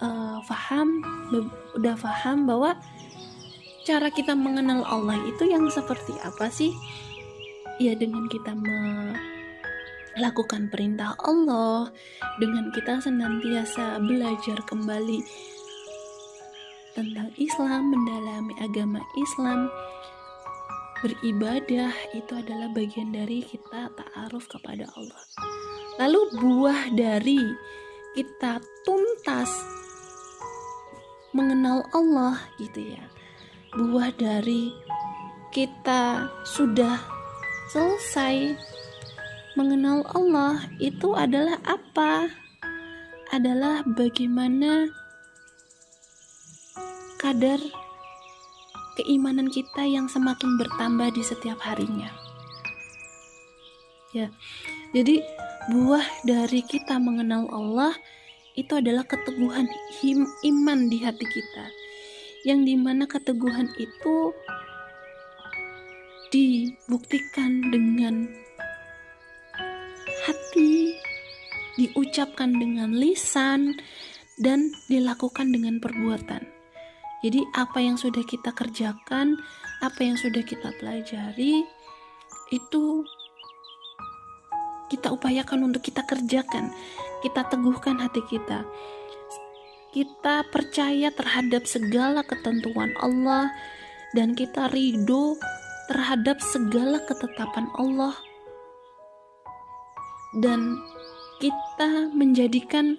udah paham bahwa cara kita mengenal Allah itu yang seperti apa sih? Ya dengan kita melakukan perintah Allah, dengan kita senantiasa belajar kembali tentang Islam, mendalami agama Islam, beribadah, itu adalah bagian dari kita ta'aruf kepada Allah. Lalu buah dari kita tuntas mengenal Allah gitu ya, buah dari kita sudah selesai mengenal Allah itu adalah apa? Adalah bagaimana kadar keimanan kita yang semakin bertambah di setiap harinya. Ya, jadi buah dari kita mengenal Allah itu adalah keteguhan iman di hati kita, yang dimana keteguhan itu dibuktikan dengan hati, diucapkan dengan lisan, dan dilakukan dengan perbuatan. Jadi apa yang sudah kita kerjakan, apa yang sudah kita pelajari, itu kita upayakan untuk kita kerjakan, kita teguhkan hati kita. Kita percaya terhadap segala ketentuan Allah, dan kita ridho terhadap segala ketetapan Allah, dan kita menjadikan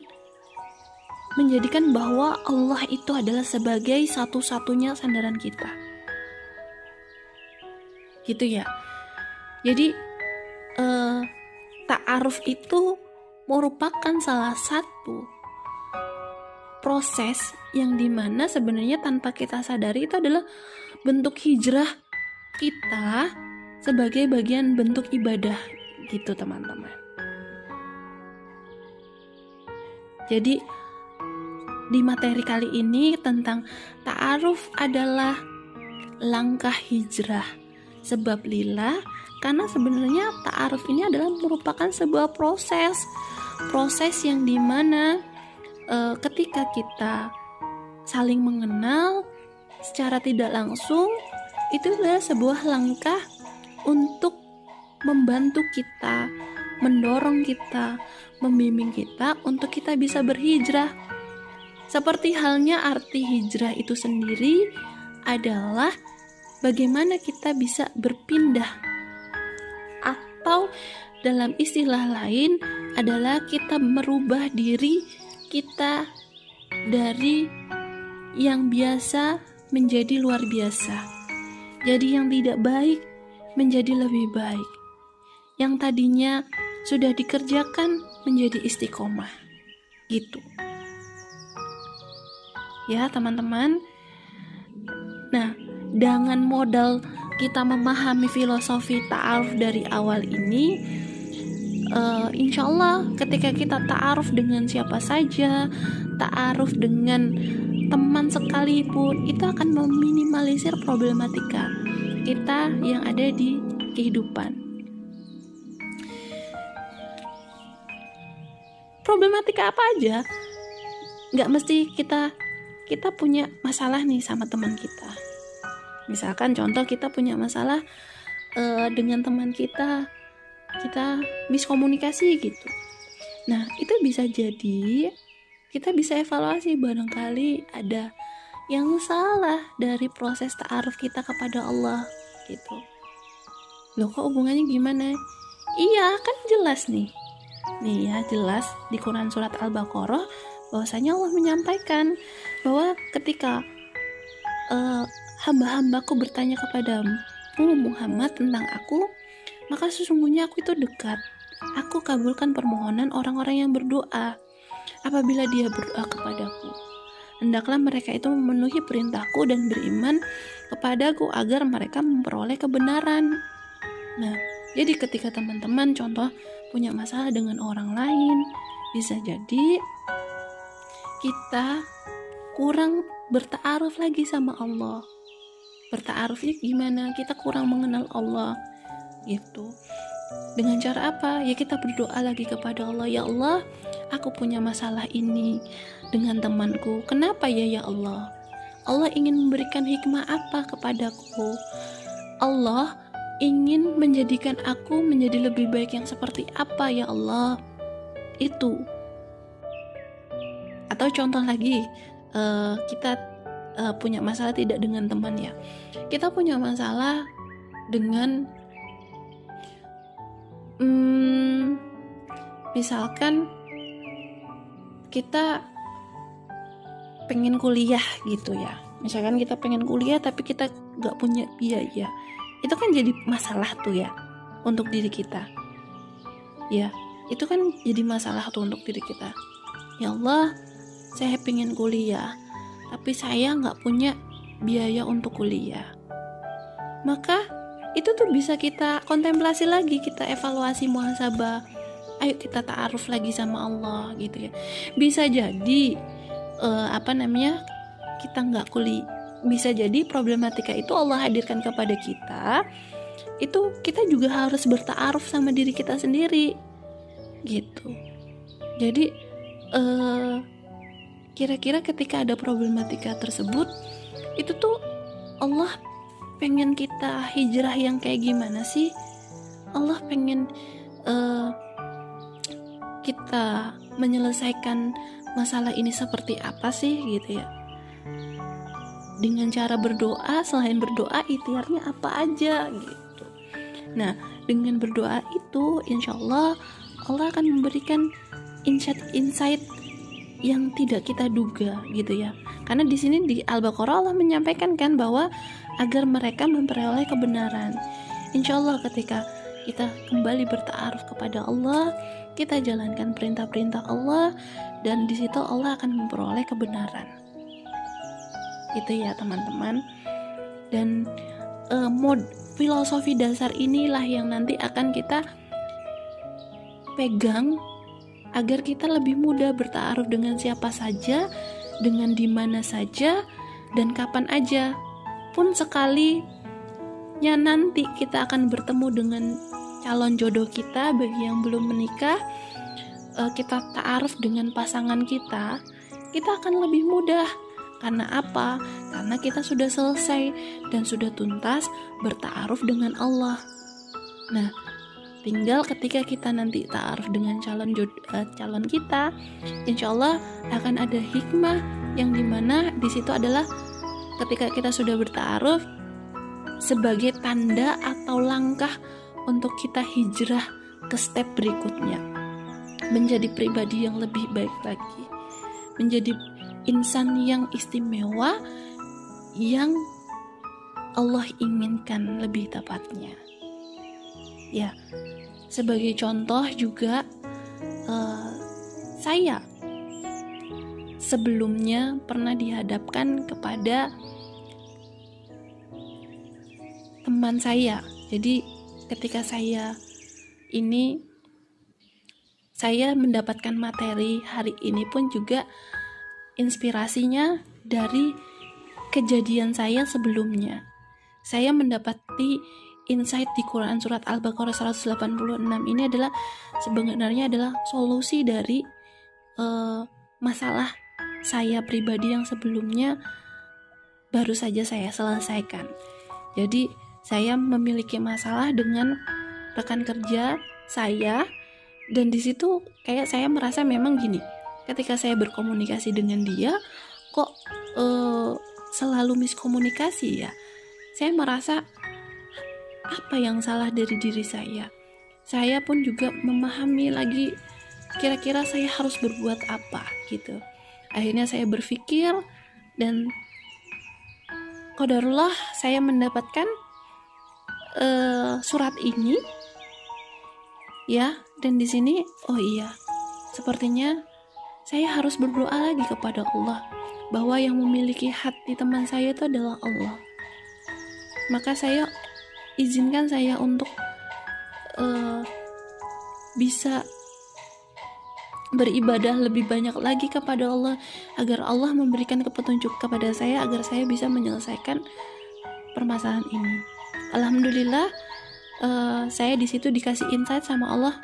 bahwa Allah itu adalah sebagai satu-satunya sandaran kita. Gitu ya. Jadi ta'aruf itu merupakan salah satu proses yang dimana sebenarnya tanpa kita sadari itu adalah bentuk hijrah kita sebagai bagian bentuk ibadah gitu teman-teman. Jadi di materi kali ini tentang ta'aruf adalah langkah hijrah sebab lillah, karena sebenarnya ta'aruf ini adalah merupakan sebuah proses yang dimana ketika kita saling mengenal secara tidak langsung, itu adalah sebuah langkah untuk membantu kita, mendorong kita, membimbing kita untuk kita bisa berhijrah. Seperti halnya arti hijrah itu sendiri adalah bagaimana kita bisa berpindah, atau dalam istilah lain adalah kita merubah diri kita dari yang biasa menjadi luar biasa. Jadi yang tidak baik menjadi lebih baik. Yang tadinya sudah dikerjakan menjadi istiqomah. Gitu. Ya teman-teman. Nah, dengan modal kita memahami filosofi ta'aruf dari awal ini, insya Allah ketika kita ta'aruf dengan siapa saja, ta'aruf dengan teman sekalipun, itu akan meminimalisir problematika kita yang ada di kehidupan. Problematika apa aja? Nggak mesti kita punya masalah nih sama teman kita. Misalkan contoh kita punya masalah dengan teman kita miskomunikasi gitu. Nah, itu bisa jadi kita bisa evaluasi, barangkali ada yang salah dari proses ta'aruf kita kepada Allah gitu. Loh, kok hubungannya gimana? Iya, kan jelas nih ya, jelas di Quran surat Al-Baqarah bahwasanya Allah menyampaikan bahwa ketika hamba-hambaku bertanya kepadamu Muhammad tentang aku, maka sesungguhnya aku itu dekat. Aku kabulkan permohonan orang-orang yang berdoa. Apabila dia berdoa kepadaku, hendaklah mereka itu memenuhi perintahku dan beriman kepadaku agar mereka memperoleh kebenaran. Nah, jadi ketika teman-teman contoh punya masalah dengan orang lain, bisa jadi kita kurang berta'aruf lagi sama Allah. Berta'arufnya gimana? Kita kurang mengenal Allah gitu. Dengan cara apa? Ya kita berdoa lagi kepada Allah, ya Allah, aku punya masalah ini dengan temanku. Kenapa ya Allah? Allah ingin memberikan hikmah apa kepadaku? Allah ingin menjadikan aku menjadi lebih baik yang seperti apa ya Allah? Itu. Atau contoh lagi, kita punya masalah tidak dengan teman ya. Kita punya masalah dengan misalkan kita pengen kuliah gitu ya. Misalkan kita pengen kuliah tapi kita gak punya biaya. Itu kan jadi masalah tuh ya untuk diri kita. Ya, itu kan jadi masalah tuh untuk diri kita. Ya Allah, saya pengen kuliah tapi saya gak punya biaya untuk kuliah. Maka itu tuh bisa kita kontemplasi lagi, kita evaluasi muhasabah. Ayo kita ta'aruf lagi sama Allah gitu ya. Bisa jadi kita nggak kuliah. Bisa jadi problematika itu Allah hadirkan kepada kita. Itu kita juga harus berta'aruf sama diri kita sendiri gitu. Jadi kira-kira ketika ada problematika tersebut, itu tuh Allah pengen kita hijrah yang kayak gimana sih? Allah pengen kita menyelesaikan masalah ini seperti apa sih gitu ya. Dengan cara berdoa, selain berdoa ikhtiarnya apa aja gitu. Nah, dengan berdoa itu insya Allah akan memberikan insight yang tidak kita duga gitu ya. Karena di sini di Al-Baqarah Allah menyampaikan kan bahwa agar mereka memperoleh kebenaran. Insya Allah ketika kita kembali berta'aruf kepada Allah, kita jalankan perintah-perintah Allah, dan di situ Allah akan memperoleh kebenaran. Itu ya teman-teman. Dan filosofi dasar inilah yang nanti akan kita pegang agar kita lebih mudah berta'aruf dengan siapa saja, dengan di mana saja, dan kapan aja. Pun sekalinya nanti kita akan bertemu dengan calon jodoh kita. Bagi yang belum menikah, kita ta'aruf dengan pasangan kita akan lebih mudah. Karena apa? Karena kita sudah selesai dan sudah tuntas berta'aruf dengan Allah. Nah, tinggal ketika kita nanti ta'aruf dengan calon kita, insya Allah akan ada hikmah yang dimana di situ adalah ketika kita sudah berta'aruf sebagai tanda atau langkah untuk kita hijrah ke step berikutnya, menjadi pribadi yang lebih baik lagi, menjadi insan yang istimewa yang Allah inginkan lebih tepatnya. Ya, sebagai contoh juga saya sebelumnya pernah dihadapkan kepada teman saya. Jadi ketika saya mendapatkan materi hari ini pun juga inspirasinya dari kejadian saya sebelumnya. Saya mendapati insight di Quran surat Al-Baqarah 186 ini sebenarnya adalah solusi dari masalah saya pribadi yang sebelumnya baru saja saya selesaikan. Jadi saya memiliki masalah dengan rekan kerja saya, dan di situ kayak saya merasa memang gini, ketika saya berkomunikasi dengan dia kok selalu miskomunikasi ya. Saya merasa apa yang salah dari diri saya. Saya pun juga memahami lagi kira-kira saya harus berbuat apa gitu. Akhirnya saya berpikir dan qadarullah saya mendapatkan surat ini ya, dan di sini oh iya, sepertinya saya harus berdoa lagi kepada Allah bahwa yang memiliki hati teman saya itu adalah Allah. Maka saya izinkan saya untuk bisa beribadah lebih banyak lagi kepada Allah, agar Allah memberikan petunjuk kepada saya agar saya bisa menyelesaikan permasalahan ini. Alhamdulillah saya di situ dikasih insight sama Allah.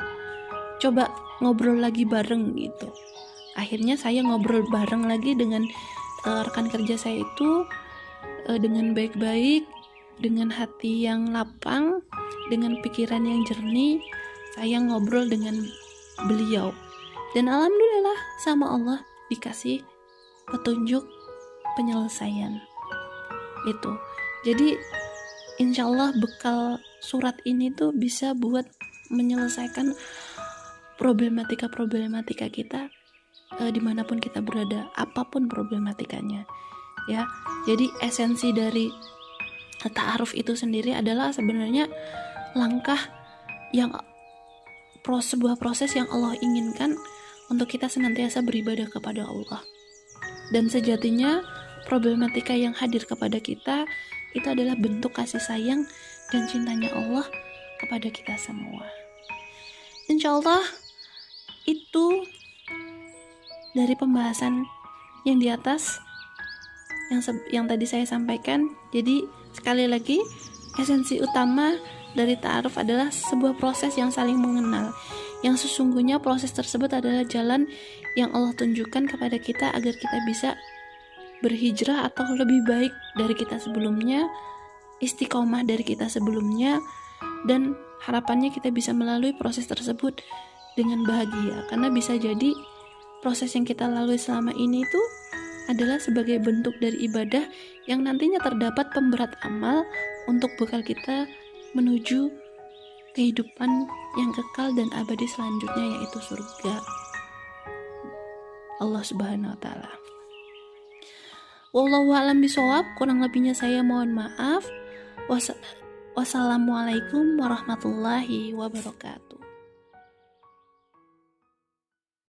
Coba ngobrol lagi bareng gitu. Akhirnya saya ngobrol bareng lagi dengan rekan kerja saya itu dengan baik-baik, dengan hati yang lapang, dengan pikiran yang jernih. Saya ngobrol dengan beliau, dan alhamdulillah sama Allah dikasih petunjuk penyelesaian itu. Jadi insya Allah bekal surat ini tuh bisa buat menyelesaikan problematika kita dimanapun kita berada, apapun problematikanya ya. Jadi esensi dari ta'aruf itu sendiri adalah sebenarnya langkah yang sebuah proses yang Allah inginkan untuk kita senantiasa beribadah kepada Allah. Dan sejatinya problematika yang hadir kepada kita itu adalah bentuk kasih sayang dan cintanya Allah kepada kita semua. Insya Allah itu dari pembahasan yang di atas yang tadi saya sampaikan. Jadi sekali lagi, esensi utama dari ta'aruf adalah sebuah proses yang saling mengenal, yang sesungguhnya proses tersebut adalah jalan yang Allah tunjukkan kepada kita agar kita bisa berhijrah atau lebih baik dari kita sebelumnya, istiqomah dari kita sebelumnya, dan harapannya kita bisa melalui proses tersebut dengan bahagia. Karena bisa jadi proses yang kita lalui selama ini itu adalah sebagai bentuk dari ibadah yang nantinya terdapat pemberat amal untuk bekal kita menuju kehidupan yang kekal dan abadi selanjutnya, yaitu surga Allah Subhanahu wa taala. Wallahu a'lam bishawab, kurang lebihnya saya mohon maaf. Wassalamualaikum warahmatullahi wabarakatuh.